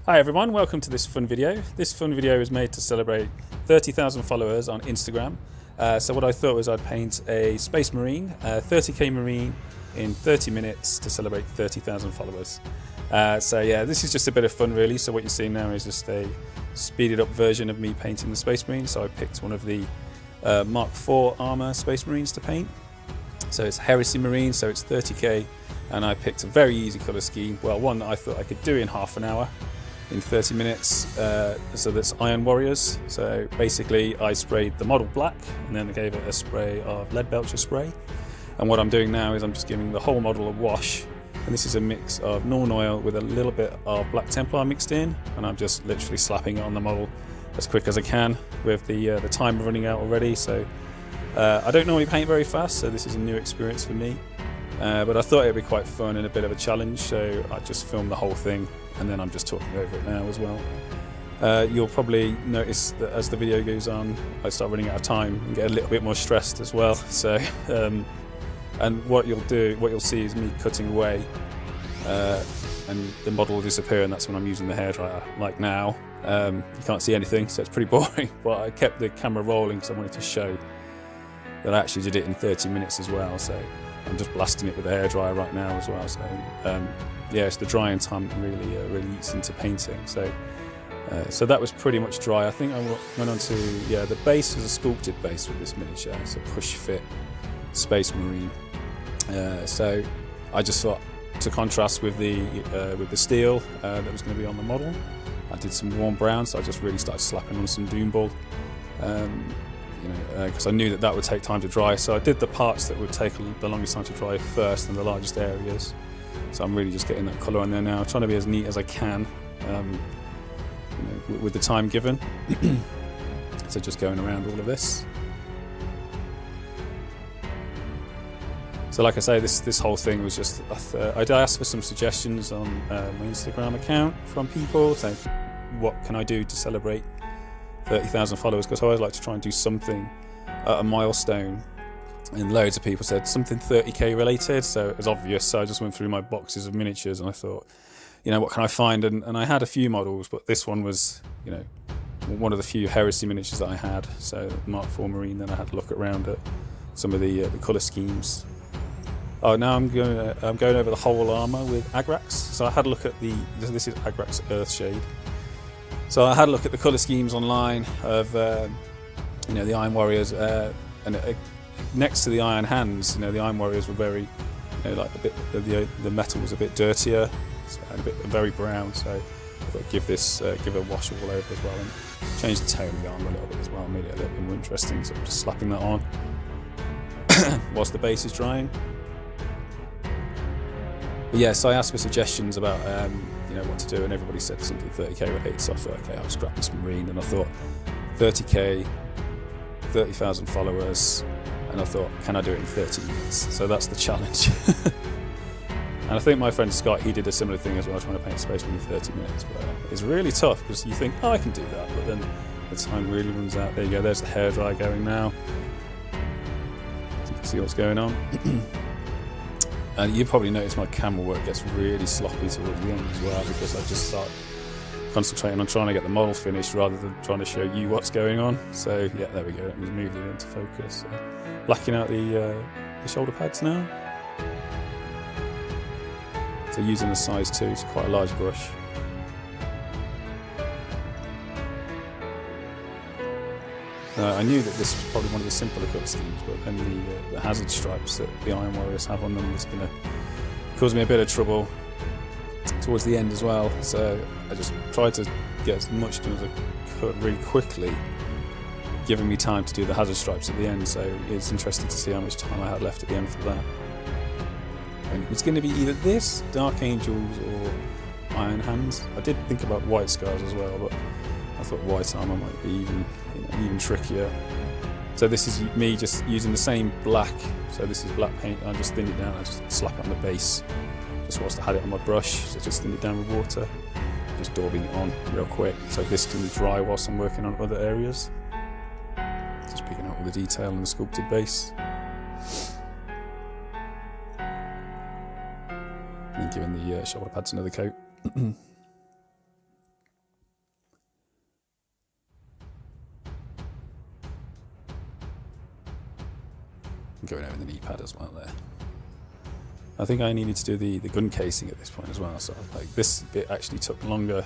Hi everyone, welcome to this fun video. This fun video is made to celebrate 30,000 followers on Instagram. So what I thought was I'd paint a Space Marine, a 30k Marine in 30 minutes to celebrate 30,000 followers. So yeah, this is just a bit of fun really. So what you're seeing now is just a speeded up version of me painting the Space Marine. So I picked one of the Mark IV armor Space Marines to paint. So it's Heresy Marine, so it's 30k, and I picked a very easy colour scheme. Well, one that I thought I could do in half an hour. In 30 minutes, so that's Iron Warriors. So basically I sprayed the model black and then I gave it a spray of lead belcher spray, and what I'm doing now is I'm just giving the whole model a wash, and this is a mix of Norn oil with a little bit of Black Templar mixed in, and I'm just literally slapping it on the model as quick as I can with the timer running out already. So I don't normally paint very fast, so this is a new experience for me, but I thought it'd be quite fun and a bit of a challenge, so I just filmed the whole thing and then I'm just talking over it now as well. You'll probably notice that as the video goes on, I start running out of time and get a little bit more stressed as well. So, and what you'll see is me cutting away, and the model will disappear, and that's when I'm using the hairdryer. Like now, you can't see anything, so it's pretty boring. But I kept the camera rolling because I wanted to show that I actually did it in 30 minutes as well. So I'm just blasting it with the hairdryer right now as well. So yeah, it's the drying time that really eats into painting. So so that was pretty much dry. I think I went on to, yeah, the base was a sculpted base with this miniature. It's a push fit Space Marine. So I just thought, to contrast with the steel that was going to be on the model, I did some warm brown. So I just really started slapping on some Doomball. Because I knew that would take time to dry, so I did the parts that would take the longest time to dry first and the largest areas. So I'm really just getting that colour on there now, trying to be as neat as I can, with the time given. So just going around all of this. So like I say, this whole thing was just, I asked for some suggestions on my Instagram account from people, saying what can I do to celebrate 30,000 followers, because I always like to try and do something at a milestone, and loads of people said something 30k related, so it was obvious. So I just went through my boxes of miniatures and I thought, what can I find, and I had a few models, but this one was one of the few Heresy miniatures that I had, so Mark IV Marine. Then I had to look around at some of the colour schemes. Oh, now I'm going over the whole armour with Agrax. So I had a look at this is Agrax Earthshade. So I had a look at the colour schemes online of the Iron Warriors, and next to the Iron Hands, the Iron Warriors were very, like a bit, the metal was a bit dirtier, and very brown. So I thought give a wash all over as well, and change the tone of the armour a little bit as well, made it a little bit more interesting. So I'm just slapping that on whilst the base is drying. But yeah, so I asked for suggestions about what to do, and everybody said something 30k related. So I thought, okay, I'll scrap this Marine, and I thought 30k, 30,000 followers, and I thought, can I do it in 30 minutes? So that's the challenge. And I think my friend Scott, he did a similar thing as well, trying to paint Space Marine in 30 minutes. But it's really tough because you think, oh, I can do that, but then the time really runs out. There you go. There's the hairdryer going now. You can see what's going on. And you probably notice my camera work gets really sloppy towards the end as well, because I just start concentrating on trying to get the model finished rather than trying to show you what's going on. So yeah, there we go. Let me move it into focus. Blacking out the shoulder pads now. So using a size 2, it's quite a large brush. I knew that this was probably one of the simpler cut schemes, but then the hazard stripes that the Iron Warriors have on them was going to cause me a bit of trouble towards the end as well. So I just tried to get as much done as I could really quickly, giving me time to do the hazard stripes at the end. So it's interesting to see how much time I had left at the end for that. And it's going to be either this, Dark Angels, or Iron Hands. I did think about White Scars as well, but I thought white armour might be even trickier. So this is me just using the same black. So this is black paint. I just thinned it down. I just slap it on the base, just whilst I had it on my brush. So just thinned it down with water, just daubing it on real quick, so this can dry whilst I'm working on other areas. Just picking out all the detail on the sculpted base, and giving the shoulder pads another coat. I'm going over the knee pad as well there. I think I needed to do the gun casing at this point as well, so like this bit actually took longer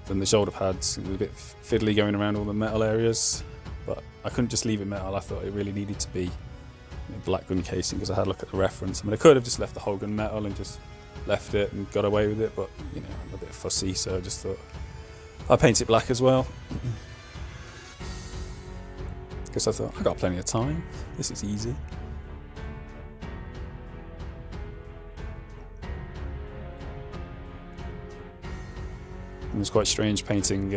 than the shoulder pads. It was a bit fiddly going around all the metal areas, but I couldn't just leave it metal. I thought it really needed to be black gun casing because I had a look at the reference. I mean, I could have just left the whole gun metal and just left it and got away with it, but you know, I'm a bit fussy, so I just thought I'd paint it black as well. Because I thought, I've got plenty of time, this is easy. It was quite strange painting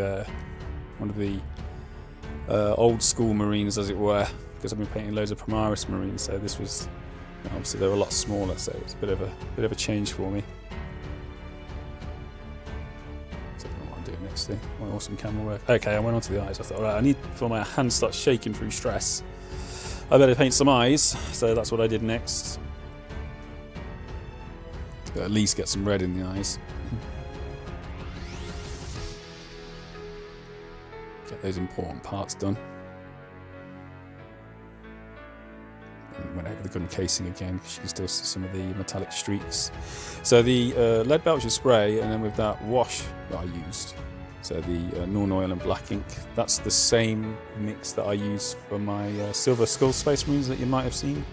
one of the old school Marines, as it were, because I've been painting loads of Primaris Marines, so this was, obviously they were a lot smaller, so it was a bit of a change for me. So I don't know what I'm doing next thing. My awesome camera work. Okay, I went on to the eyes. I thought, alright, I need, before my hand starts shaking through stress, I better paint some eyes, so that's what I did next. To at least get some red in the eyes. Get those important parts done. And went over the gun casing again, because you can still see some of the metallic streaks. So the lead Belcher spray, and then with that wash that I used, so the Norn Oil and black ink, that's the same mix that I use for my Silver Skull Space Marines that you might have seen.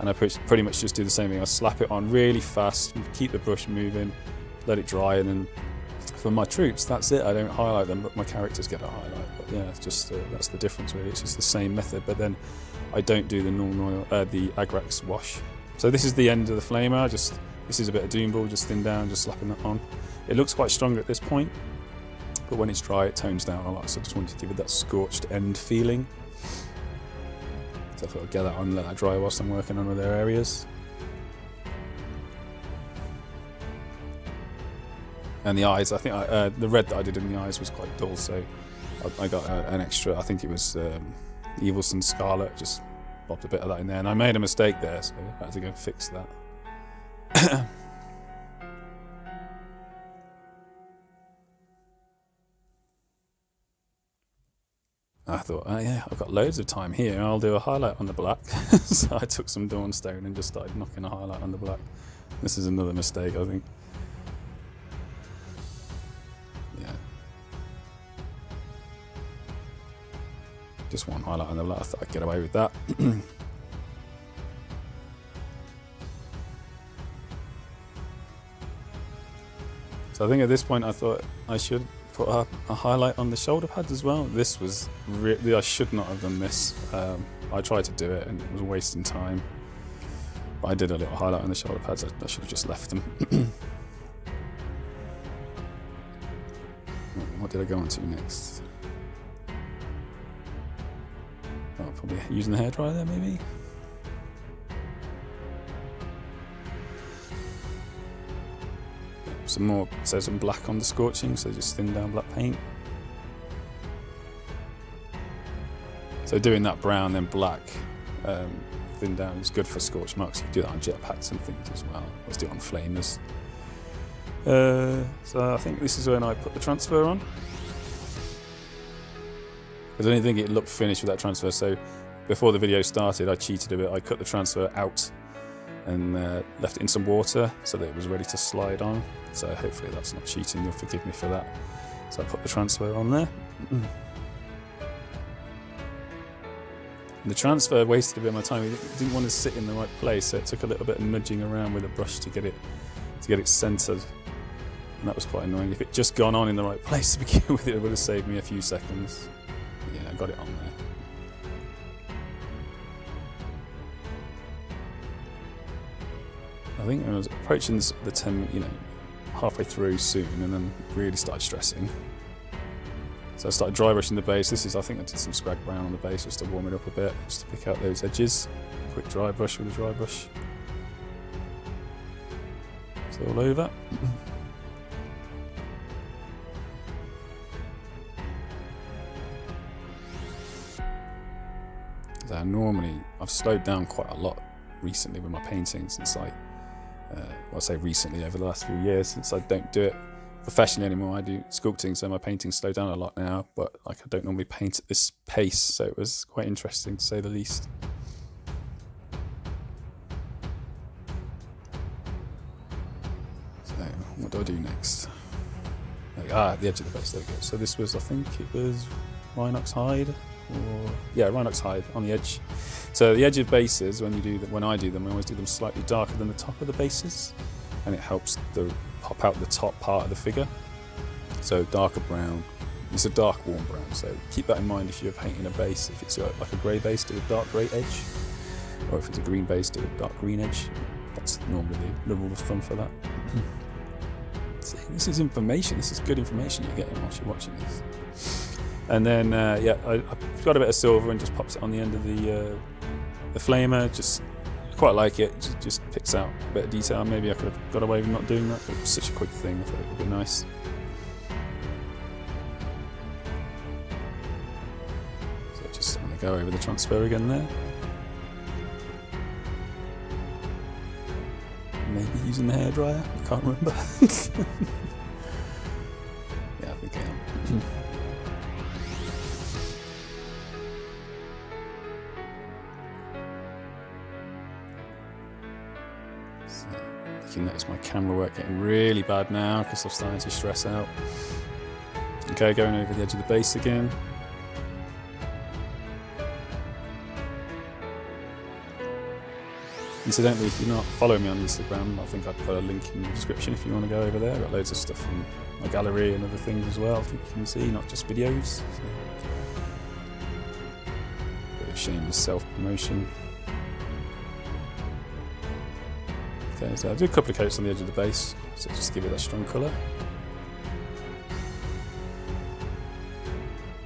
And I pretty much just do the same thing. I slap it on really fast, keep the brush moving, let it dry, and then for my troops, that's it. I don't highlight them, but my characters get a highlight. But yeah, it's just that's the difference really. It's just the same method, but then I don't do the Norn Oil, the Agrax wash. So this is the end of the flamer. This is a bit of Doom Ball, just thin down, just slapping that on. It looks quite strong at this point, but when it's dry, it tones down a lot. So I just wanted to give it that scorched end feeling. So I thought I'd get that on, let that dry whilst I'm working on other areas. And the eyes, I think the red that I did in the eyes was quite dull, so I got an extra, I think it was Evilson Scarlet, just popped a bit of that in there. And I made a mistake there, so I had to go and fix that. I thought, oh yeah, I've got loads of time here, I'll do a highlight on the black. So I took some Dawnstone and just started knocking a highlight on the black. This is another mistake, I think. Just one highlight on the black. I thought I'd get away with that. So I think at this point I thought I should put a highlight on the shoulder pads as well. This was really, I should not have done this. I tried to do it and it was wasting time. But I did a little highlight on the shoulder pads. I should have just left them. What did I go on to next? Oh, probably using the hairdryer there, maybe. Some more, so some black on the scorching, so just thin down black paint. So doing that brown then black, thin down is good for scorch marks. You can do that on jetpacks and things as well. Let's do it on flamers. So I think this is when I put the transfer on. I don't think it looked finished with that transfer, so before the video started I cheated a bit. I cut the transfer out and left it in some water so that it was ready to slide on. So hopefully that's not cheating, you'll forgive me for that. So I put the transfer on there. And the transfer wasted a bit of my time. It didn't want to sit in the right place, so it took a little bit of nudging around with a brush to get it centered. And that was quite annoying. If it just gone on in the right place to begin with, it would have saved me a few seconds. Yeah, I got it on there. I think I was approaching the 10, halfway through soon, and then really started stressing. So I started dry brushing the base. I think I did some scrag brown on the base just to warm it up a bit, just to pick out those edges. Quick dry brush with a dry brush. It's all over. So normally, I've slowed down quite a lot recently with my painting since I say recently, over the last few years, since I don't do it professionally anymore. I do sculpting, so my paintings slow down a lot now, but I don't normally paint at this pace, so it was quite interesting to say the least. do I do next? The edge of the base, there we go. So this was, I think it was Rhinox hide, or yeah, Rhinox hide on the edge. So the edge of bases, when I do them, I always do them slightly darker than the top of the bases, and it helps pop out the top part of the figure. So darker brown. It's a dark warm brown, so keep that in mind if you're painting a base. If it's like a grey base, do a dark grey edge, or if it's a green base, do a dark green edge. That's normally the rule of thumb for that. See, this is information. This is good information you're getting whilst you're watching this. And then yeah, I got a bit of silver and just pops it on the end of the flamer. Just quite like it. Just picks out a bit of detail. Maybe I could have got away with not doing that, but it was such a quick thing. I thought it would be nice. So just I'm gonna go over the transfer again there. Maybe using the hairdryer. I can't remember. Yeah, I think I am. So, you can notice my camera work getting really bad now because I'm starting to stress out. Okay, going over the edge of the base again. Incidentally, if you're not following me on Instagram, I think I'd put a link in the description if you want to go over there. I've got loads of stuff from my gallery and other things as well, I think you can see, not just videos. So, bit of shameless self-promotion. Okay, so I'll do a couple of coats on the edge of the base, so just to give it that strong colour.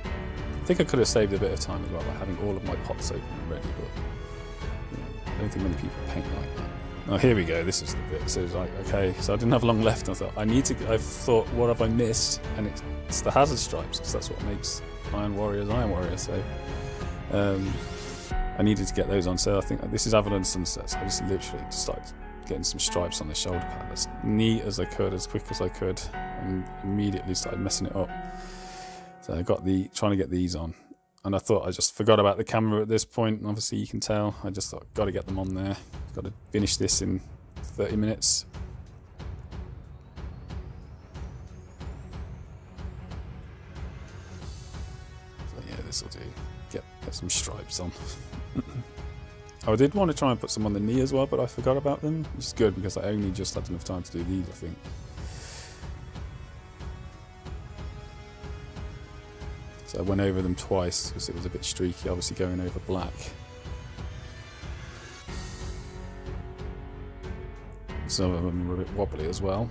I think I could have saved a bit of time as well by having all of my pots open and ready, but I don't think many people paint like that. Oh, here we go. This is the bit. So it's like, okay, so I didn't have long left. I thought I thought, what have I missed? And it's the hazard stripes, because that's what makes Iron Warriors Iron Warrior. So I needed to get those on. So I think this is Avalon Sunset. So I just literally started getting some stripes on the shoulder pad as neat as I could, as quick as I could, and immediately started messing it up. So I got trying to get these on. And I thought I just forgot about the camera at this point. And obviously you can tell. I just thought, got to get them on there. Got to finish this in 30 minutes. So yeah, this will do. Get some stripes on. I did want to try and put some on the knee as well, but I forgot about them. Which is good because I only just had enough time to do these, I think. So I went over them twice because it was a bit streaky, obviously going over black. Some of them were a bit wobbly as well.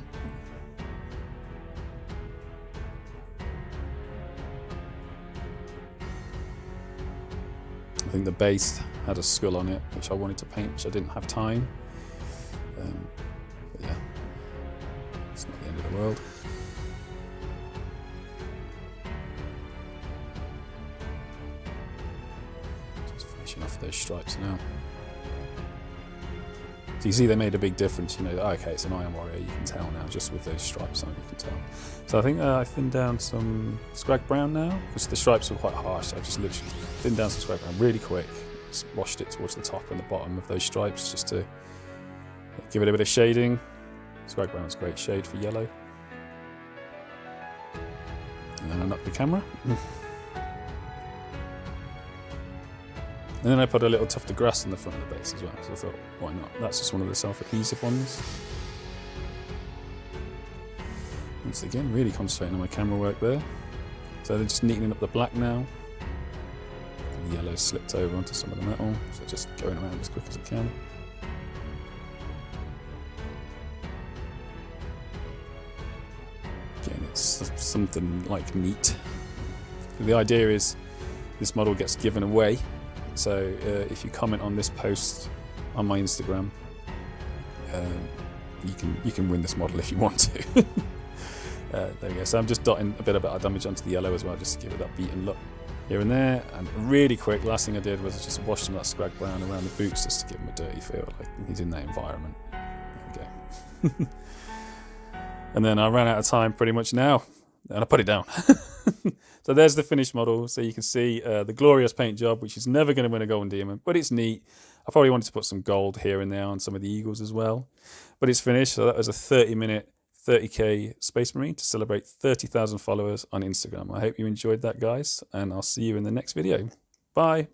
I think the base had a skull on it, which I wanted to paint, which I didn't have time. But yeah, it's not the end of the world. Off those stripes now. So you see they made a big difference, you know, okay, it's an Iron Warrior, you can tell now, just with those stripes on, you can tell. So I think I thinned down some Scrag Brown now, because the stripes were quite harsh, so I just literally thinned down some Scrag Brown really quick, just washed it towards the top and the bottom of those stripes, just to give it a bit of shading. Scrag Brown's a great shade for yellow. And then I knocked the camera. And then I put a little tuft of grass in the front of the base as well, so I thought, why not? That's just one of the self-adhesive ones. Once again, really concentrating on my camera work there. So they're just neatening up the black now. The yellow slipped over onto some of the metal, so just going around as quick as I can. Again, it's something like neat. The idea is this model gets given away. So if you comment on this post on my Instagram, you can win this model if you want to. There we go. So I'm just dotting a bit of damage onto the yellow as well, just to give it that beaten look here and there. And really quick, last thing I did was just wash some of that Scrag Brown around the boots just to give him a dirty feel, like he's in that environment. There we go. And then I ran out of time pretty much now, and I put it down. So there's the finished model. So you can see the glorious paint job, which is never going to win a golden diamond, but it's neat. I probably wanted to put some gold here and there on some of the eagles as well, but it's finished. So that was a 30-minute, 30k Space Marine to celebrate 30,000 followers on Instagram. I hope you enjoyed that, guys, and I'll see you in the next video. Bye.